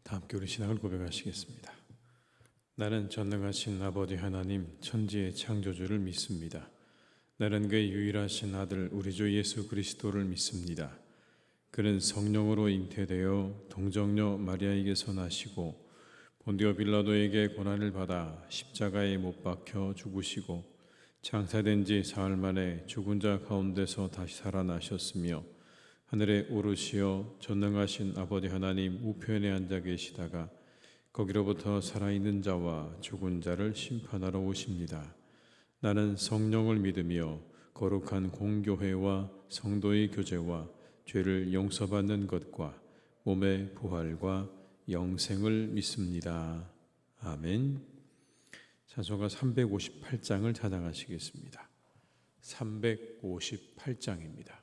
다 함께 우리 신앙을 고백하시겠습니다. 나는 전능하신 아버지 하나님 천지의 창조주를 믿습니다. 나는 그의 유일하신 아들 우리 주 예수 그리스도를 믿습니다. 그는 성령으로 잉태되어 동정녀 마리아에게서 나시고 본디오 빌라도에게 고난을 받아 십자가에 못 박혀 죽으시고 장사된 지 사흘 만에 죽은 자 가운데서 다시 살아나셨으며 하늘에 오르시어 전능하신 아버지 하나님 우편에 앉아 계시다가 거기로부터 살아있는 자와 죽은 자를 심판하러 오십니다. 나는 성령을 믿으며 거룩한 공교회와 성도의 교제와 죄를 용서받는 것과 몸의 부활과 영생을 믿습니다. 아멘. 찬송가 358장을 찬양하시겠습니다. 358장입니다.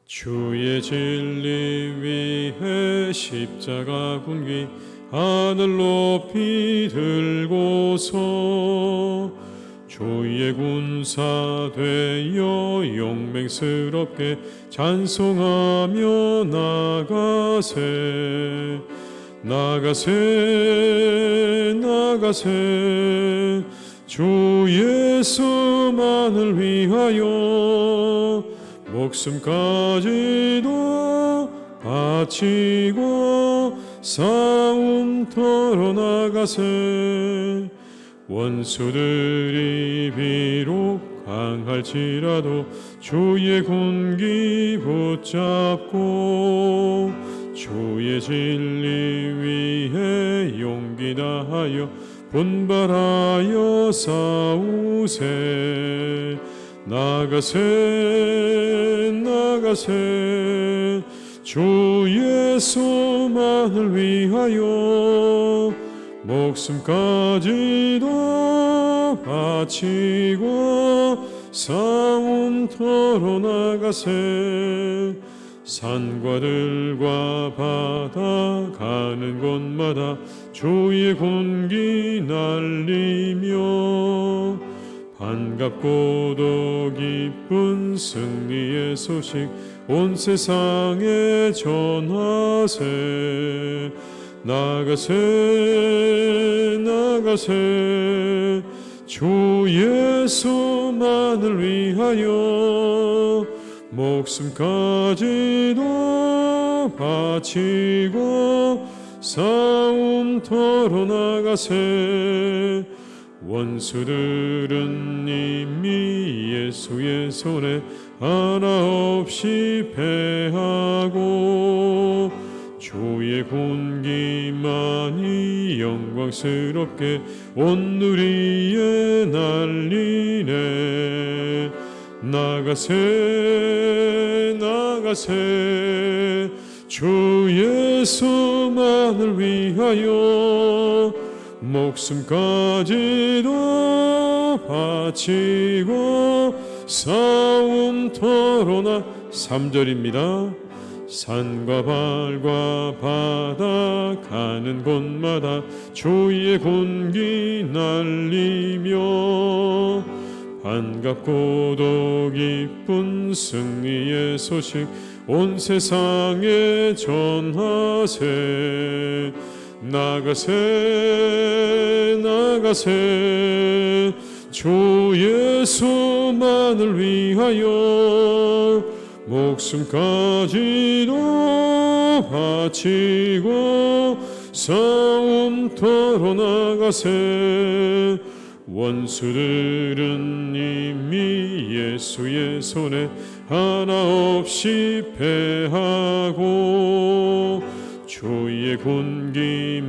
주의 진리 위에 십자가 군기 하늘 높이 들고서 주의 군사 되어 용맹스럽게 찬송하며 나가세 주 예수만을 위하여 목숨까지도 바치고 싸움터로 나가세 원수들이 비록 강할지라도 주의 군기 붙잡고 주의 진리 위에 용기 다하여 분발하여 싸우세 나가세 주 예수만을 위하여 목숨까지도 바치고 싸움터로 나가세 산과 들과 바다 가는 곳마다 주의 군기 날리며 반갑고도 기쁜 승리의 소식 온 세상에 전하세 나가세 주 예수만을 위하여 목숨까지도 바치고 싸움터로 나가세 원수들은 이미 예수의 손에 하나 없이 패하고 주의 군기만이 영광스럽게 온 누리에 날리네 나가세 주 예수만을 위하여 목숨까지도 바치고 싸움터로 3절입니다. 산과 발과 바다 가는 곳마다 주의 군기 날리며 반갑고도 기쁜 승리의 소식 온 세상에 전하세 나가세 주 예수만을 위하여 목숨까지도 바치고 싸움터로 나가세 원수들은 이미 예수의 손에 하나 없이 패하고 주의 군기만이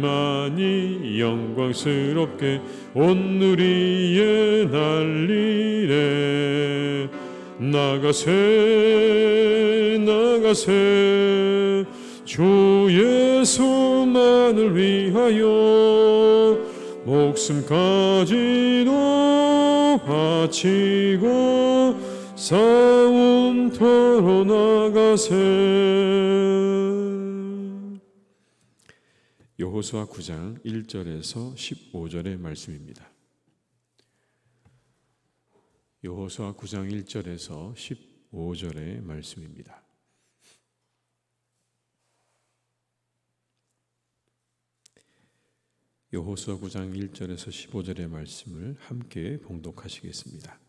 영광스럽게 온 누리에 날리네 나가세 주 예수만을 위하여 목숨까지도 바치고 싸움터로 나가세. 여호수아 9장 1절에서 15절의 말씀입니다. 여호수아 9장 1절에서 15절의 말씀입니다. 여호수아 9장 1절에서 15절의 말씀을 함께 봉독하시겠습니다.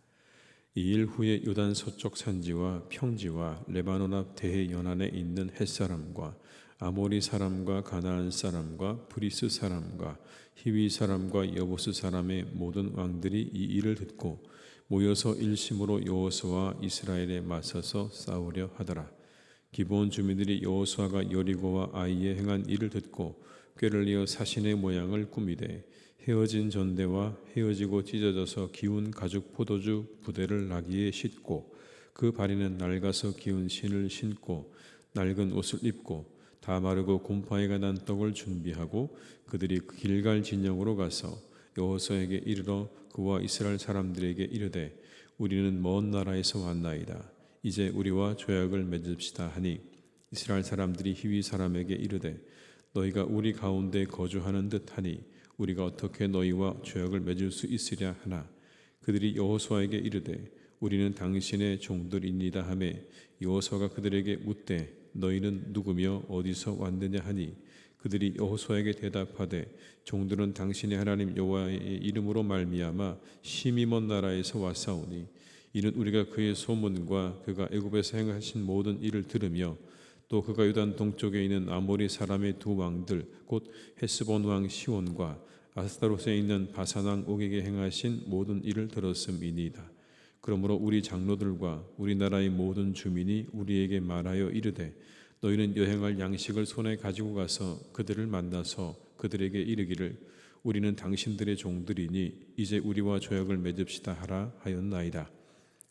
이 일 후에 요단 서쪽 산지와 평지와 레바논 앞 대해 연안에 있는 헷사람과 아모리 사람과 가나안 사람과 브리스 사람과 히위 사람과 여부스 사람의 모든 왕들이 이 일을 듣고 모여서 일심으로 여호수아와 이스라엘에 맞서서 싸우려 하더라. 기브온 주민들이 여호수아가 여리고와 아이에 행한 일을 듣고 꾀를 이어 사신의 모양을 꾸미되 헤어진 전대와 헤어지고 찢어져서 기운 가죽 포도주 부대를 나귀에 싣고 그 발에는 낡아서 기운 신을 신고 낡은 옷을 입고 다 마르고 곰팡이가 난 떡을 준비하고 그들이 길갈 진영으로 가서 여호수아에게 이르러 그와 이스라엘 사람들에게 이르되 우리는 먼 나라에서 왔나이다. 이제 우리와 조약을 맺읍시다 하니 이스라엘 사람들이 히위 사람에게 이르되 너희가 우리 가운데 거주하는 듯하니 우리가 어떻게 너희와 조약을 맺을 수 있으랴 하나 그들이 여호수아에게 이르되 우리는 당신의 종들이니이다 하며 여호수아가 그들에게 묻되 너희는 누구며 어디서 왔느냐 하니 그들이 여호수아에게 대답하되 종들은 당신의 하나님 여호와의 이름으로 말미암아 심히 먼 나라에서 왔사오니 이는 우리가 그의 소문과 그가 애굽에서 행하신 모든 일을 들으며 또 그가 요단 동쪽에 있는 아모리 사람의 두 왕들 곧 헤스본 왕 시온과 아스타롯에 있는 바산 왕 옥에게 행하신 모든 일을 들었음이니이다. 그러므로 우리 장로들과 우리나라의 모든 주민이 우리에게 말하여 이르되 너희는 여행할 양식을 손에 가지고 가서 그들을 만나서 그들에게 이르기를 우리는 당신들의 종들이니 이제 우리와 조약을 맺읍시다 하라 하였나이다.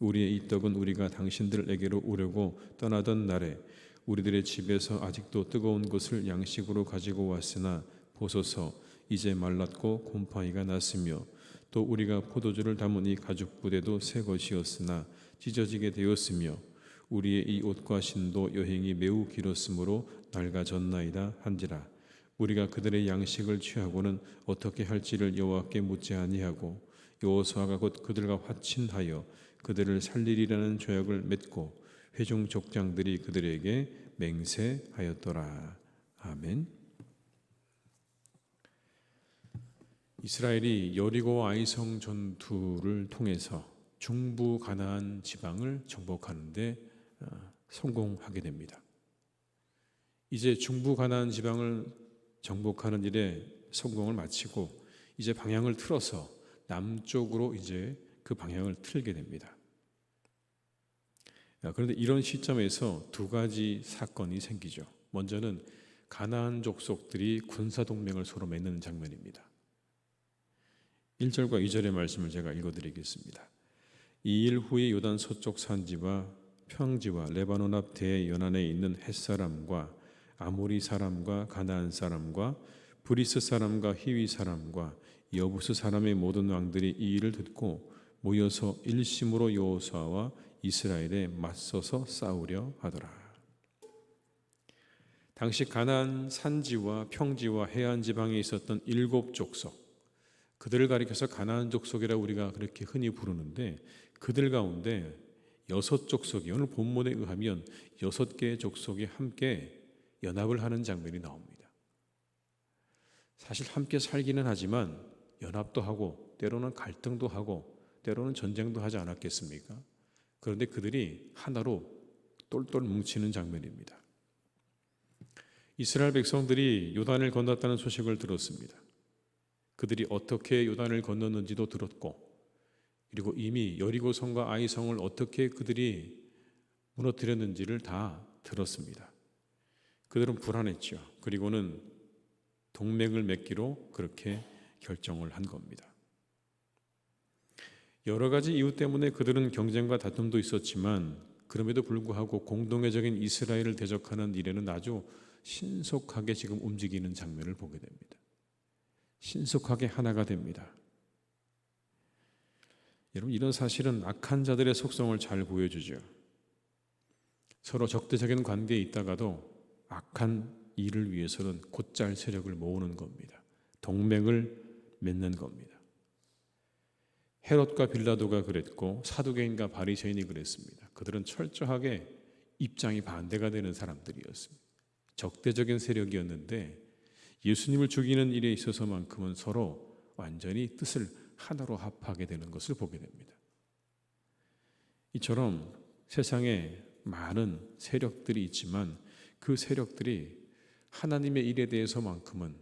우리의 이 떡은 우리가 당신들에게로 오려고 떠나던 날에 우리들의 집에서 아직도 뜨거운 것을 양식으로 가지고 왔으나 보소서 이제 말랐고 곰팡이가 났으며 또 우리가 포도주를 담은 이 가죽 부대도 새 것이었으나 찢어지게 되었으며 우리의 이 옷과 신도 여행이 매우 길었으므로 낡아졌나이다 한지라. 우리가 그들의 양식을 취하고는 어떻게 할지를 여호와께 묻지 아니하고 여호수아가 곧 그들과 화친하여 그들을 살리리라는 조약을 맺고 회중 족장들이 그들에게 맹세하였더라. 아멘. 이스라엘이 여리고 아이성 전투를 통해서 중부 가나안 지방을 정복하는데 성공하게 됩니다. 이제 중부 가나안 지방을 정복하는 일에 성공을 마치고 이제 방향을 틀어서 남쪽으로 이제 그 방향을 틀게 됩니다. 그런데 이런 시점에서 두 가지 사건이 생기죠. 먼저는 가나안 족속들이 군사동맹을 서로 맺는 장면입니다. 1절과 2절의 말씀을 제가 읽어드리겠습니다. 이 일 후에 요단 서쪽 산지와 평지와 레바논 앞 대연안에 있는 헷사람과 아모리 사람과 가나안 사람과 브리스 사람과 히위 사람과 여부스 사람의 모든 왕들이 이 일을 듣고 모여서 일심으로 여호수아와 이스라엘에 맞서서 싸우려 하더라. 당시 가나안 산지와 평지와 해안 지방에 있었던 7 족속, 그들을 가리켜서 가나안 족속이라 우리가 그렇게 흔히 부르는데 그들 가운데 6 족속이 오늘 본문에 의하면 6개의 족속이 함께 연합을 하는 장면이 나옵니다. 사실 함께 살기는 하지만 연합도 하고 때로는 갈등도 하고 때로는 전쟁도 하지 않았겠습니까? 그런데 그들이 하나로 똘똘 뭉치는 장면입니다. 이스라엘 백성들이 요단을 건넜다는 소식을 들었습니다. 그들이 어떻게 요단을 건넜는지도 들었고 그리고 이미 여리고성과 아이성을 어떻게 그들이 무너뜨렸는지를 다 들었습니다. 그들은 불안했죠. 그리고는 동맹을 맺기로 그렇게 결정을 한 겁니다. 여러 가지 이유 때문에 그들은 경쟁과 다툼도 있었지만 그럼에도 불구하고 공동회적인 이스라엘을 대적하는 일에는 아주 신속하게 지금 움직이는 장면을 보게 됩니다. 신속하게 하나가 됩니다. 여러분, 이런 사실은 악한 자들의 속성을 잘 보여주죠. 서로 적대적인 관계에 있다가도 악한 일을 위해서는 곧잘 세력을 모으는 겁니다. 동맹을 맺는 겁니다. 헤롯과 빌라도가 그랬고 사두개인과 바리새인이 그랬습니다. 그들은 철저하게 입장이 반대가 되는 사람들이었습니다. 적대적인 세력이었는데 예수님을 죽이는 일에 있어서만큼은 서로 완전히 뜻을 하나로 합하게 되는 것을 보게 됩니다. 이처럼 세상에 많은 세력들이 있지만 그 세력들이 하나님의 일에 대해서만큼은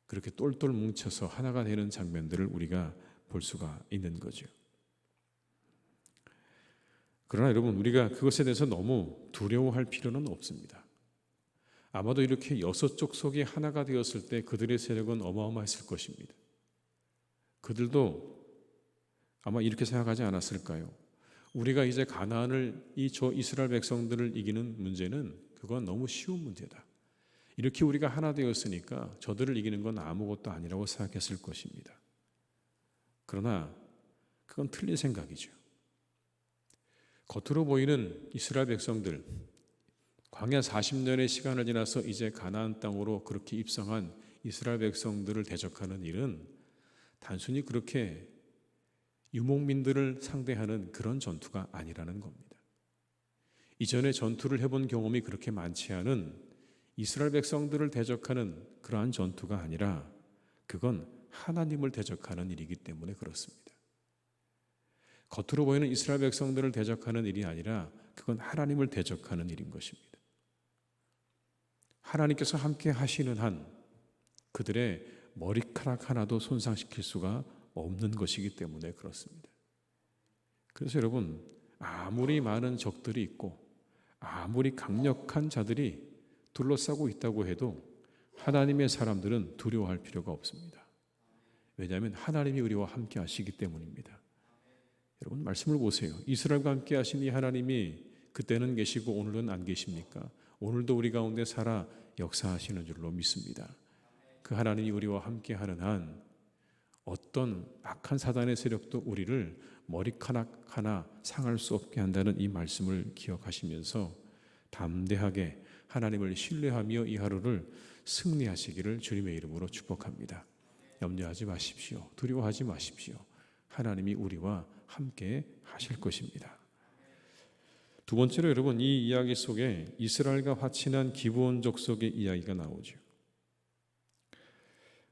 그렇게 똘똘 뭉쳐서 하나가 되는 장면들을 우리가 볼 수가 있는 거죠. 그러나 여러분, 우리가 그것에 대해서 너무 두려워할 필요는 없습니다. 아마도 이렇게 6족속이 하나가 되었을 때 그들의 세력은 어마어마했을 것입니다. 그들도 아마 이렇게 생각하지 않았을까요? 우리가 이제 가나안을 저 이스라엘 백성들을 이기는 문제는 그건 너무 쉬운 문제다. 이렇게 우리가 하나 되었으니까 저들을 이기는 건 아무것도 아니라고 생각했을 것입니다. 그러나 그건 틀린 생각이죠. 겉으로 보이는 이스라엘 백성들, 광야 40년의 시간을 지나서 이제 가나안 땅으로 그렇게 입성한 이스라엘 백성들을 대적하는 일은 단순히 그렇게 유목민들을 상대하는 그런 전투가 아니라는 겁니다. 이전에 전투를 해본 경험이 그렇게 많지 않은 이스라엘 백성들을 대적하는 그러한 전투가 아니라 그건 하나님을 대적하는 일이기 때문에 그렇습니다. 겉으로 보이는 이스라엘 백성들을 대적하는 일이 아니라 그건 하나님을 대적하는 일인 것입니다. 하나님께서 함께 하시는 한 그들의 머리카락 하나도 손상시킬 수가 없는 것이기 때문에 그렇습니다. 그래서 여러분, 아무리 많은 적들이 있고 아무리 강력한 자들이 둘러싸고 있다고 해도 하나님의 사람들은 두려워할 필요가 없습니다. 왜냐하면 하나님이 우리와 함께 하시기 때문입니다. 여러분, 말씀을 보세요. 이스라엘과 함께 하신 이 하나님이 그때는 계시고 오늘은 안 계십니까? 오늘도 우리 가운데 살아 역사하시는 줄로 믿습니다. 그 하나님이 우리와 함께 하는 한 어떤 악한 사단의 세력도 우리를 머리카락 하나 상할 수 없게 한다는 이 말씀을 기억하시면서 담대하게 하나님을 신뢰하며 이 하루를 승리하시기를 주님의 이름으로 축복합니다. 염려하지 마십시오. 두려워하지 마십시오. 하나님이 우리와 함께 하실 것입니다. 두 번째로 여러분, 이 이야기 속에 이스라엘과 화친한 기브온 족속의 이야기가 나오죠.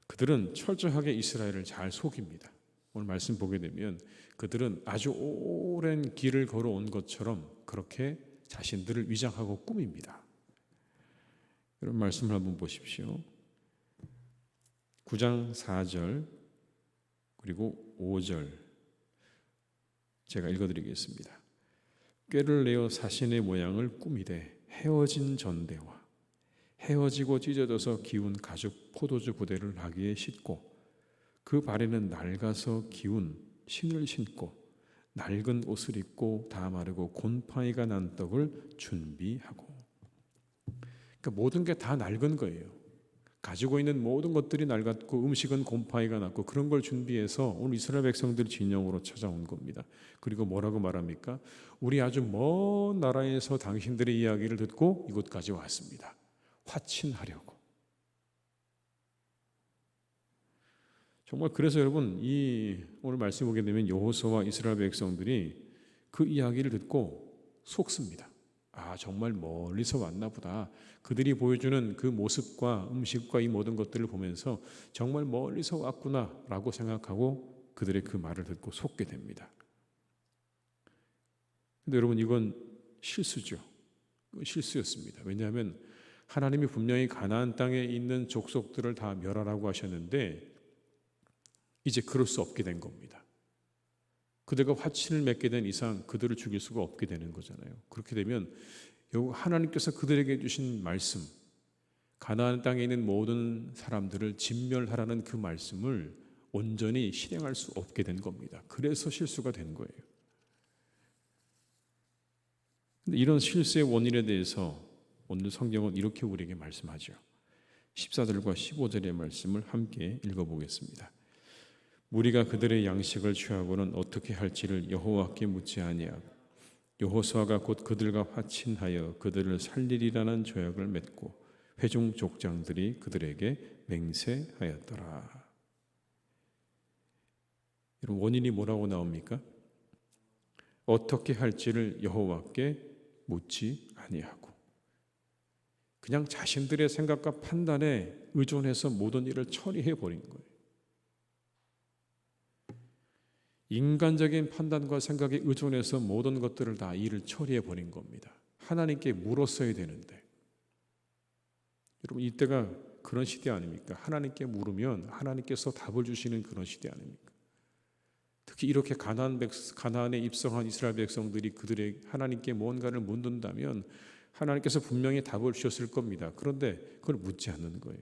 그들은 철저하게 이스라엘을 잘 속입니다. 오늘 말씀 보게 되면 그들은 아주 오랜 길을 걸어온 것처럼 그렇게 자신들을 위장하고 꾸밉니다. 여러분, 말씀을 한번 보십시오. 9장 4절 그리고 5절 제가 읽어드리겠습니다. 꾀를 내어 사신의 모양을 꾸미되 헤어진 전대와 헤어지고 찢어져서 기운 가죽 포도주 부대를 하기에 싣고 그 발에는 낡아서 기운 신을 신고 낡은 옷을 입고 다 마르고 곰팡이가 난 떡을 준비하고. 그러니까 모든 게 다 낡은 거예요. 가지고 있는 모든 것들이 낡았고 음식은 곰팡이가 났고 그런 걸 준비해서 오늘 이스라엘 백성들 진영으로 찾아온 겁니다. 그리고 뭐라고 말합니까? 우리 아주 먼 나라에서 당신들의 이야기를 듣고 이곳까지 왔습니다. 화친하려고. 정말 그래서 여러분, 이 오늘 말씀 보게 되면 여호수아와 이스라엘 백성들이 그 이야기를 듣고 속습니다. 아, 정말 멀리서 왔나 보다. 그들이 보여주는 그 모습과 음식과 이 모든 것들을 보면서 정말 멀리서 왔구나라고 생각하고 그들의 그 말을 듣고 속게 됩니다. 근데 여러분, 이건 실수죠. 실수였습니다. 왜냐하면 하나님이 분명히 가나안 땅에 있는 족속들을 다 멸하라고 하셨는데 이제 그럴 수 없게 된 겁니다. 그들과 화친을 맺게 된 이상 그들을 죽일 수가 없게 되는 거잖아요. 그렇게 되면 하나님께서 그들에게 주신 말씀, 가나안 땅에 있는 모든 사람들을 진멸하라는 그 말씀을 온전히 실행할 수 없게 된 겁니다. 그래서 실수가 된 거예요. 근데 이런 실수의 원인에 대해서 오늘 성경은 이렇게 우리에게 말씀하죠. 14절과 15절의 말씀을 함께 읽어보겠습니다. 무리가 그들의 양식을 취하고는 어떻게 할지를 여호와께 묻지 아니하고 여호수아가 곧 그들과 화친하여 그들을 살리리라는 조약을 맺고 회중 족장들이 그들에게 맹세하였더라. 여러분, 원인이 뭐라고 나옵니까? 어떻게 할지를 여호와께 묻지 아니하고 그냥 자신들의 생각과 판단에 의존해서 모든 일을 처리해 버린 거예요. 인간적인 판단과 생각에 의존해서 모든 것들을 다 일을 처리해 버린 겁니다. 하나님께 물었어야 되는데. 여러분, 이때가 그런 시대 아닙니까? 하나님께 물으면 하나님께서 답을 주시는 그런 시대 아닙니까? 특히 이렇게 가나안에 입성한 이스라엘 백성들이 그들의 하나님께 무언가를 묻는다면 하나님께서 분명히 답을 주셨을 겁니다. 그런데 그걸 묻지 않는 거예요.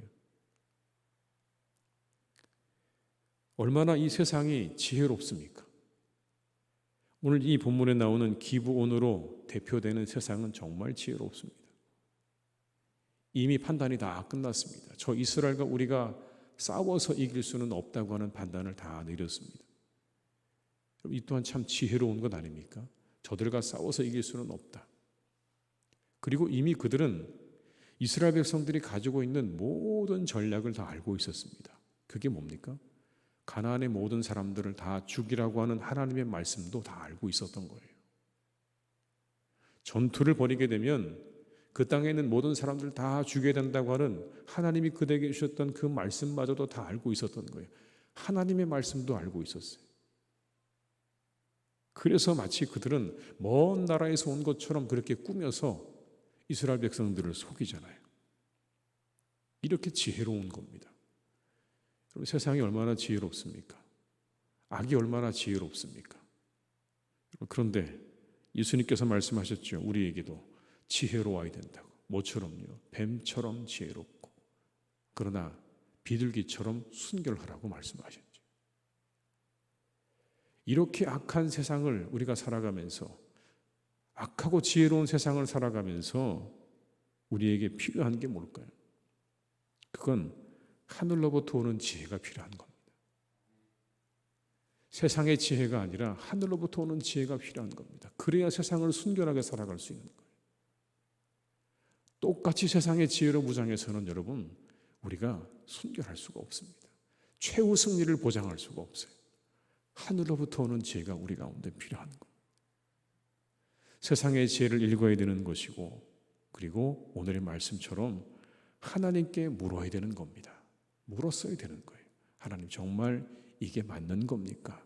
얼마나 이 세상이 지혜롭습니까? 오늘 이 본문에 나오는 기브온으로 대표되는 세상은 정말 지혜롭습니다. 이미 판단이 다 끝났습니다. 저 이스라엘과 우리가 싸워서 이길 수는 없다고 하는 판단을 다 내렸습니다. 이 또한 참 지혜로운 것 아닙니까? 저들과 싸워서 이길 수는 없다. 그리고 이미 그들은 이스라엘 백성들이 가지고 있는 모든 전략을 다 알고 있었습니다. 그게 뭡니까? 가나안의 모든 사람들을 다 죽이라고 하는 하나님의 말씀도 다 알고 있었던 거예요. 전투를 벌이게 되면 그 땅에 있는 모든 사람들을 다 죽여야 된다고 하는 하나님이 그들에게 주셨던 그 말씀마저도 다 알고 있었던 거예요. 하나님의 말씀도 알고 있었어요. 그래서 마치 그들은 먼 나라에서 온 것처럼 그렇게 꾸며서 이스라엘 백성들을 속이잖아요. 이렇게 지혜로운 겁니다. 여러분, 세상이 얼마나 지혜롭습니까? 악이 얼마나 지혜롭습니까? 그런데 예수님께서 말씀하셨죠. 우리에게도 지혜로워야 된다고. 뭐처럼요? 뱀처럼 지혜롭고 그러나 비둘기처럼 순결하라고 말씀하셨죠. 이렇게 악한 세상을 우리가 살아가면서, 악하고 지혜로운 세상을 살아가면서 우리에게 필요한 게 뭘까요? 그건 하늘로부터 오는 지혜가 필요한 겁니다. 세상의 지혜가 아니라 하늘로부터 오는 지혜가 필요한 겁니다. 그래야 세상을 순결하게 살아갈 수 있는 거예요. 똑같이 세상의 지혜로 무장해서는 여러분, 우리가 순결할 수가 없습니다. 최후 승리를 보장할 수가 없어요. 하늘로부터 오는 지혜가 우리 가운데 필요한 것. 세상의 지혜를 읽어야 되는 것이고, 그리고 오늘의 말씀처럼 하나님께 물어야 되는 겁니다. 물었어야 되는 거예요. 하나님, 정말 이게 맞는 겁니까?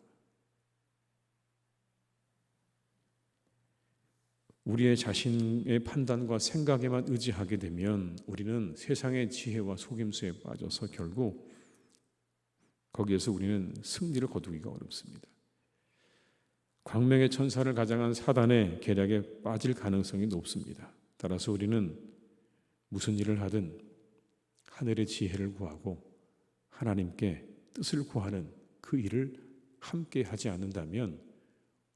우리의 자신의 판단과 생각에만 의지하게 되면 우리는 세상의 지혜와 속임수에 빠져서 결국 거기에서 우리는 승리를 거두기가 어렵습니다. 광명의 천사를 가장한 사단의 계략에 빠질 가능성이 높습니다. 따라서 우리는 무슨 일을 하든 하늘의 지혜를 구하고 하나님께 뜻을 구하는 그 일을 함께 하지 않는다면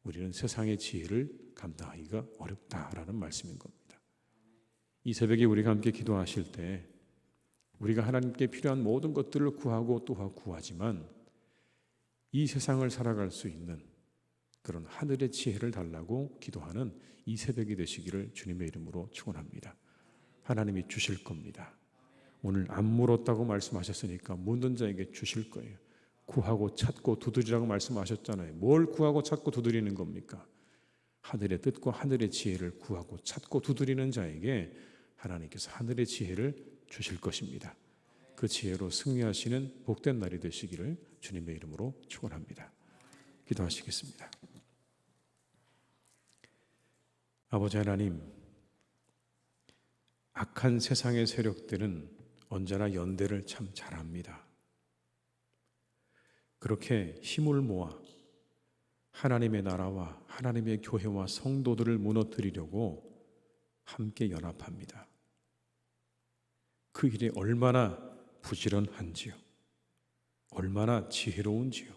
우리는 세상의 지혜를 감당하기가 어렵다라는 말씀인 겁니다. 이 새벽에 우리가 함께 기도하실 때 우리가 하나님께 필요한 모든 것들을 구하고 또 구하지만 이 세상을 살아갈 수 있는 그런 하늘의 지혜를 달라고 기도하는 이 새벽이 되시기를 주님의 이름으로 축원합니다. 하나님이 주실 겁니다. 오늘 안 물었다고 말씀하셨으니까 묻는 자에게 주실 거예요. 구하고 찾고 두드리라고 말씀하셨잖아요. 뭘 구하고 찾고 두드리는 겁니까? 하늘의 뜻과 하늘의 지혜를 구하고 찾고 두드리는 자에게 하나님께서 하늘의 지혜를 주실 것입니다. 그 지혜로 승리하시는 복된 날이 되시기를 주님의 이름으로 축원합니다. 기도하시겠습니다. 아버지 하나님, 악한 세상의 세력들은 언제나 연대를 참 잘합니다. 그렇게 힘을 모아 하나님의 나라와 하나님의 교회와 성도들을 무너뜨리려고 함께 연합합니다. 그 일이 얼마나 부지런한지요, 얼마나 지혜로운지요.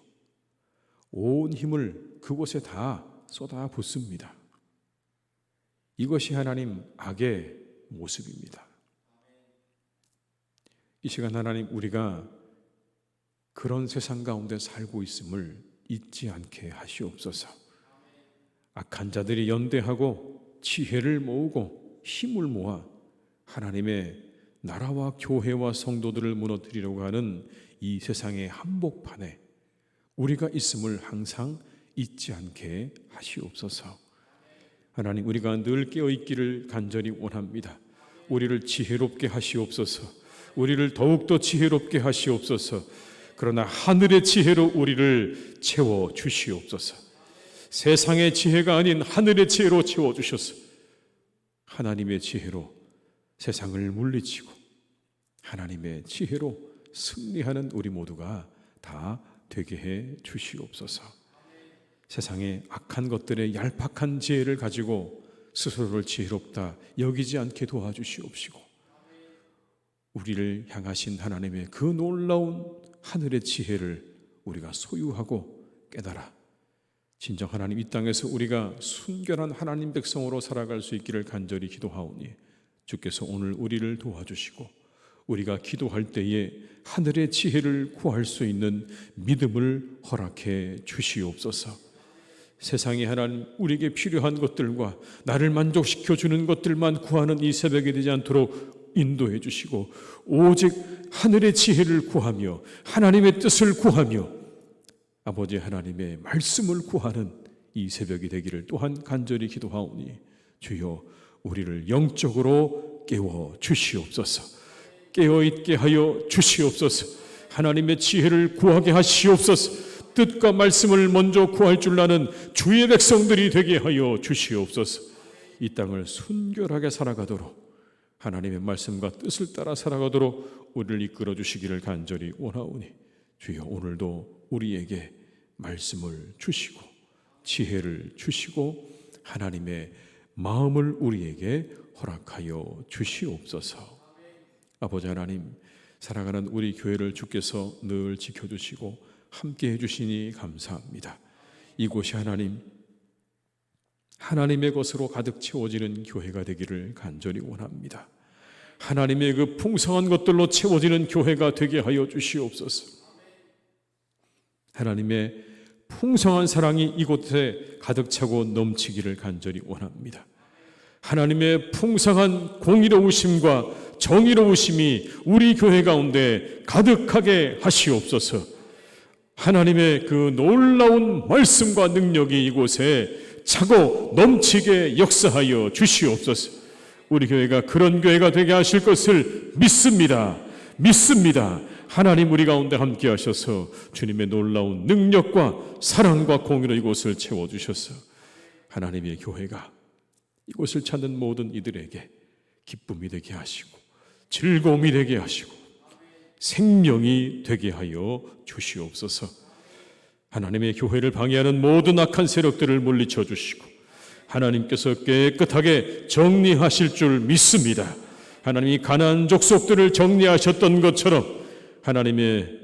온 힘을 그곳에 다 쏟아붓습니다. 이것이 하나님 악의 모습입니다. 이 시간 하나님, 우리가 그런 세상 가운데 살고 있음을 잊지 않게 하시옵소서. 악한 자들이 연대하고 지혜를 모으고 힘을 모아 하나님의 나라와 교회와 성도들을 무너뜨리려고 하는 이 세상의 한복판에 우리가 있음을 항상 잊지 않게 하시옵소서. 하나님, 우리가 늘 깨어있기를 간절히 원합니다. 우리를 지혜롭게 하시옵소서. 우리를 더욱더 지혜롭게 하시옵소서. 그러나 하늘의 지혜로 우리를 채워 주시옵소서. 세상의 지혜가 아닌 하늘의 지혜로 채워 주셔서 하나님의 지혜로 세상을 물리치고 하나님의 지혜로 승리하는 우리 모두가 다 되게 해 주시옵소서. 세상의 악한 것들의 얄팍한 지혜를 가지고 스스로를 지혜롭다 여기지 않게 도와주시옵시고, 우리를 향하신 하나님의 그 놀라운 하늘의 지혜를 우리가 소유하고 깨달아 진정 하나님 이 땅에서 우리가 순결한 하나님 백성으로 살아갈 수 있기를 간절히 기도하오니, 주께서 오늘 우리를 도와주시고 우리가 기도할 때에 하늘의 지혜를 구할 수 있는 믿음을 허락해 주시옵소서. 세상에 하나님 우리에게 필요한 것들과 나를 만족시켜 주는 것들만 구하는 이 새벽이 되지 않도록 인도해 주시고, 오직 하늘의 지혜를 구하며 하나님의 뜻을 구하며 아버지 하나님의 말씀을 구하는 이 새벽이 되기를 또한 간절히 기도하오니, 주여 우리를 영적으로 깨워 주시옵소서. 깨어있게 하여 주시옵소서. 하나님의 지혜를 구하게 하시옵소서. 뜻과 말씀을 먼저 구할 줄 아는 주의 백성들이 되게 하여 주시옵소서. 이 땅을 순결하게 살아가도록, 하나님의 말씀과 뜻을 따라 살아가도록 우리를 이끌어 주시기를 간절히 원하오니, 주여 오늘도 우리에게 말씀을 주시고 지혜를 주시고 하나님의 마음을 우리에게 허락하여 주시옵소서. 아버지 하나님, 사랑하는 우리 교회를 주께서 늘 지켜주시고 함께 해주시니 감사합니다. 이곳이 하나님의 것으로 가득 채워지는 교회가 되기를 간절히 원합니다. 하나님의 그 풍성한 것들로 채워지는 교회가 되게 하여 주시옵소서. 하나님의 풍성한 사랑이 이곳에 가득 차고 넘치기를 간절히 원합니다. 하나님의 풍성한 공의로우심과 정의로우심이 우리 교회 가운데 가득하게 하시옵소서. 하나님의 그 놀라운 말씀과 능력이 이곳에 차고 넘치게 역사하여 주시옵소서. 우리 교회가 그런 교회가 되게 하실 것을 믿습니다. 하나님 우리 가운데 함께 하셔서 주님의 놀라운 능력과 사랑과 공의로 이곳을 채워주셔서 하나님의 교회가 이곳을 찾는 모든 이들에게 기쁨이 되게 하시고 즐거움이 되게 하시고 생명이 되게 하여 주시옵소서. 하나님의 교회를 방해하는 모든 악한 세력들을 물리쳐 주시고 하나님께서 깨끗하게 정리하실 줄 믿습니다. 하나님이 가나안 족속들을 정리하셨던 것처럼 하나님의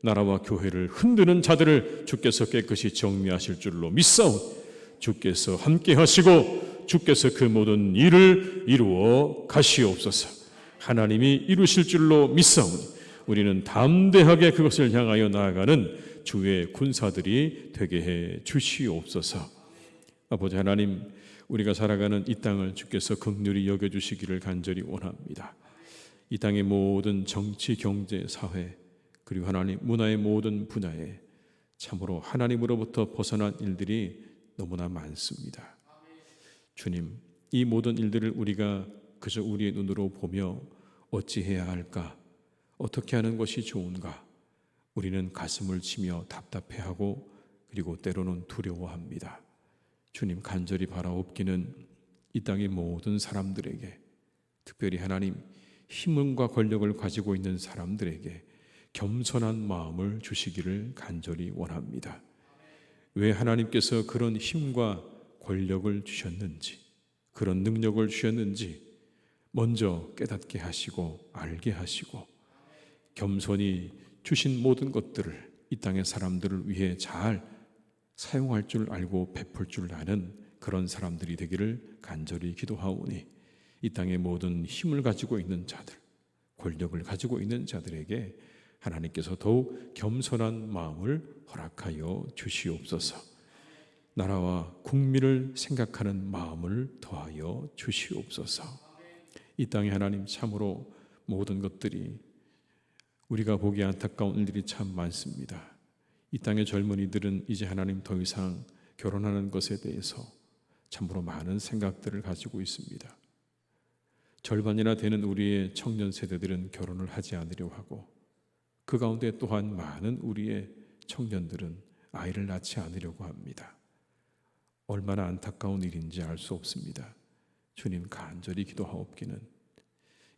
나라와 교회를 흔드는 자들을 주께서 깨끗이 정리하실 줄로 믿사오니, 주께서 함께 하시고 주께서 그 모든 일을 이루어 가시옵소서. 하나님이 이루실 줄로 믿사오니 우리는 담대하게 그것을 향하여 나아가는 주의 군사들이 되게 해 주시옵소서. 아버지 하나님, 우리가 살아가는 이 땅을 주께서 긍휼히 여겨주시기를 간절히 원합니다. 이 땅의 모든 정치, 경제, 사회, 그리고 하나님 문화의 모든 분야에 참으로 하나님으로부터 벗어난 일들이 너무나 많습니다. 주님, 이 모든 일들을 우리가 그저 우리의 눈으로 보며 어찌해야 할까? 어떻게 하는 것이 좋은가? 우리는 가슴을 치며 답답해하고 그리고 때로는 두려워합니다. 주님, 간절히 바라옵기는 이 땅의 모든 사람들에게, 특별히 하나님 힘과 권력을 가지고 있는 사람들에게 겸손한 마음을 주시기를 간절히 원합니다. 왜 하나님께서 그런 힘과 권력을 주셨는지, 그런 능력을 주셨는지 먼저 깨닫게 하시고 알게 하시고 겸손히 주신 모든 것들을 이 땅의 사람들을 위해 잘 사용할 줄 알고 베풀 줄 아는 그런 사람들이 되기를 간절히 기도하오니, 이 땅의 모든 힘을 가지고 있는 자들, 권력을 가지고 있는 자들에게 하나님께서 더욱 겸손한 마음을 허락하여 주시옵소서. 나라와 국민을 생각하는 마음을 더하여 주시옵소서. 이 땅에 하나님 참으로 모든 것들이 우리가 보기에 안타까운 일들이 참 많습니다. 이 땅의 젊은이들은 이제 하나님 더 이상 결혼하는 것에 대해서 참으로 많은 생각들을 가지고 있습니다. 절반이나 되는 우리의 청년 세대들은 결혼을 하지 않으려 하고, 그 가운데 또한 많은 우리의 청년들은 아이를 낳지 않으려고 합니다. 얼마나 안타까운 일인지 알 수 없습니다. 주님, 간절히 기도하옵기는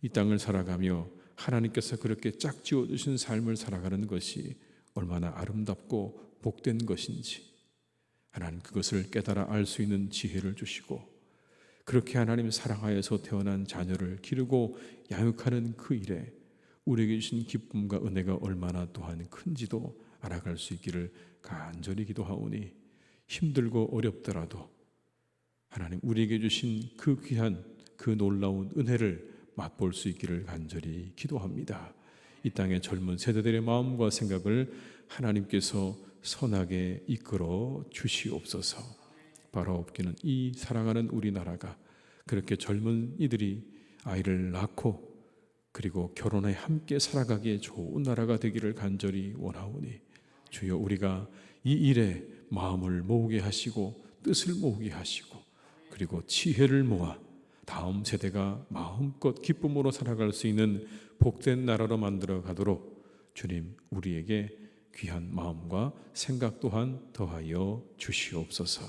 이 땅을 살아가며 하나님께서 그렇게 짝지어 주신 삶을 살아가는 것이 얼마나 아름답고 복된 것인지 하나님, 그것을 깨달아 알 수 있는 지혜를 주시고, 그렇게 하나님 사랑하여서 태어난 자녀를 기르고 양육하는 그 일에 우리에게 주신 기쁨과 은혜가 얼마나 또한 큰지도 알아갈 수 있기를 간절히 기도하오니, 힘들고 어렵더라도 하나님 우리에게 주신 그 귀한 그 놀라운 은혜를 맛볼 수 있기를 간절히 기도합니다. 이 땅의 젊은 세대들의 마음과 생각을 하나님께서 선하게 이끌어 주시옵소서. 바라옵기는 이 사랑하는 우리나라가 그렇게 젊은 이들이 아이를 낳고 그리고 결혼에 함께 살아가기에 좋은 나라가 되기를 간절히 원하오니, 주여, 우리가 이 일에 마음을 모으게 하시고 뜻을 모으게 하시고, 그리고 지혜를 모아 다음 세대가 마음껏 기쁨으로 살아갈 수 있는 복된 나라로 만들어 가도록 주님, 우리에게 귀한 마음과 생각 또한 더하여 주시옵소서.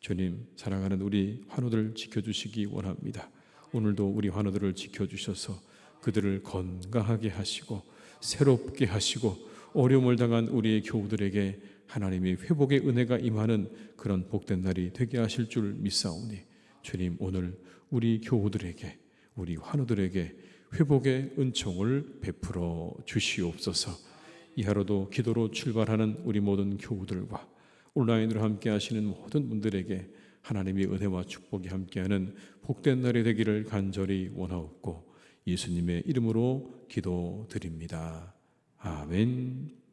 주님, 사랑하는 우리 환우들 지켜주시기 원합니다. 오늘도 우리 환우들을 지켜주셔서 그들을 건강하게 하시고 새롭게 하시고, 어려움을 당한 우리의 교우들에게 하나님의 회복의 은혜가 임하는 그런 복된 날이 되게 하실 줄 믿사오니, 주님, 오늘 우리 교우들에게, 우리 환우들에게 회복의 은총을 베풀어 주시옵소서. 이 하루도 기도로 출발하는 우리 모든 교우들과 온라인으로 함께 하시는 모든 분들에게 하나님의 은혜와 축복이 함께하는 복된 날이 되기를 간절히 원하옵고, 예수님의 이름으로 기도드립니다. 아멘.